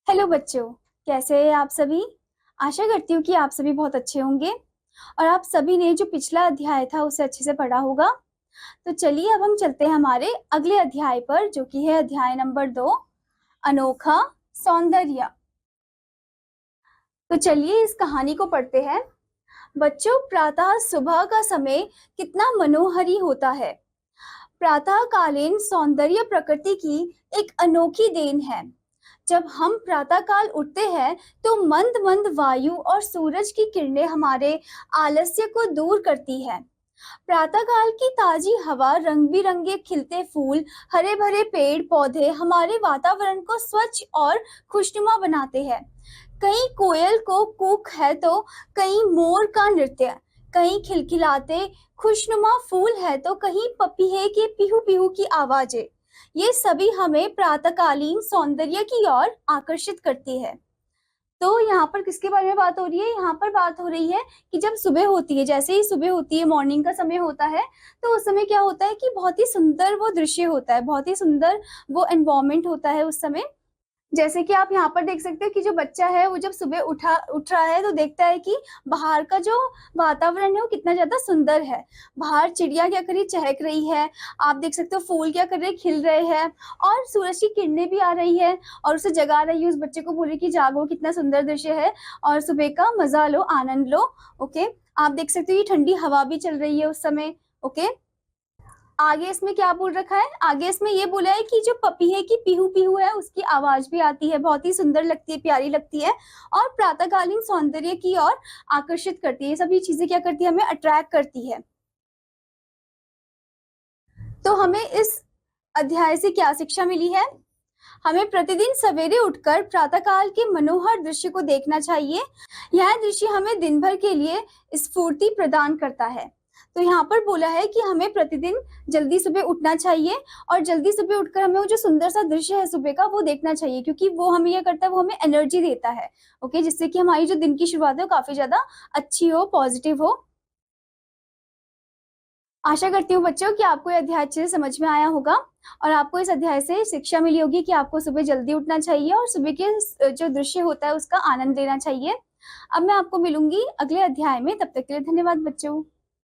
Hello बच्चों, कैसे हैं आप सभी। आशा करती हूँ कि आप सभी बहुत अच्छे होंगे और आप सभी ने जो पिछला अध्याय था उसे अच्छे से पढ़ा होगा। तो चलिए अब हम चलते हैं हमारे अगले अध्याय पर, जो कि है अध्याय नंबर 2, अनोखा सौंदर्य। तो चलिए इस कहानी को पढ़ते हैं। बच्चों, प्रातः सुबह का समय कितना मनोहरी होता है। प्रातःकालीन सौंदर्य प्रकृति की एक अनोखी देन है। जब हम प्रातःकाल उठते हैं तो मंद मंद वायु और सूरज की किरणें हमारे आलस्य को दूर करती है। प्रातःकाल की ताजी हवा, रंग बिरंगे खिलते फूल, हरे भरे पेड़ पौधे हमारे वातावरण को स्वच्छ और खुशनुमा बनाते हैं। कहीं कोयल को कूक है तो कहीं मोर का नृत्य, कहीं खिलखिलाते खुशनुमा फूल है तो कहीं पपीहे के पीहू पीहू की आवाजें। ये सभी हमें प्रातःकालीन सौंदर्य की ओर आकर्षित करती है। तो यहाँ पर किसके बारे में बात हो रही है? यहाँ पर बात हो रही है कि जब सुबह होती है, जैसे ही सुबह होती है, मॉर्निंग का समय होता है, तो उस समय क्या होता है कि बहुत ही सुंदर वो दृश्य होता है, बहुत ही सुंदर वो एनवायरनमेंट होता है उस समय। जैसे कि आप यहाँ पर देख सकते हो कि जो बच्चा है वो जब सुबह उठ रहा है तो देखता है कि बाहर का जो वातावरण है वो कितना ज्यादा सुंदर है। बाहर चिड़िया क्या कर रही, चहक रही है। आप देख सकते हो फूल क्या कर रहे, खिल रहे हैं और सूरज की किरणें भी आ रही है और उसे जगा रही है, उस बच्चे को बोल रही कि जागो, कितना सुंदर दृश्य है और सुबह का मजा लो, आनंद लो। ओके, आप देख सकते हो ये ठंडी हवा भी चल रही है उस समय। ओके, आगे इसमें क्या बोल रखा है? आगे इसमें ये बोला है कि जो पपीहे की पीहू पीहू है उसकी आवाज भी आती है, बहुत ही सुंदर लगती है, प्यारी लगती है और प्रातःकालीन सौंदर्य की ओर आकर्षित करती है। ये सभी चीजें क्या करती है, हमें अट्रैक्ट करती है। तो हमें इस अध्याय से क्या शिक्षा मिली है? हमें प्रतिदिन सवेरे उठकर प्रातःकाल के मनोहर दृश्य को देखना चाहिए। यह दृश्य हमें दिन भर के लिए स्फूर्ति प्रदान करता है। तो यहाँ पर बोला है कि हमें प्रतिदिन जल्दी सुबह उठना चाहिए और जल्दी सुबह उठकर हमें वो जो सुंदर सा दृश्य है सुबह का वो देखना चाहिए, क्योंकि वो हमें यह करता है, वो हमें एनर्जी देता है। ओके, जिससे कि हमारी जो दिन की शुरुआत है वो काफी ज्यादा अच्छी हो, पॉजिटिव हो। आशा करती हूँ बच्चों कि आपको यह अध्याय अच्छे से समझ में आया होगा और आपको इस अध्याय से शिक्षा मिली होगी कि आपको सुबह जल्दी उठना चाहिए और सुबह के जो दृश्य होता है उसका आनंद लेना चाहिए। अब मैं आपको मिलूंगी अगले अध्याय में, तब तक के लिए धन्यवाद बच्चों।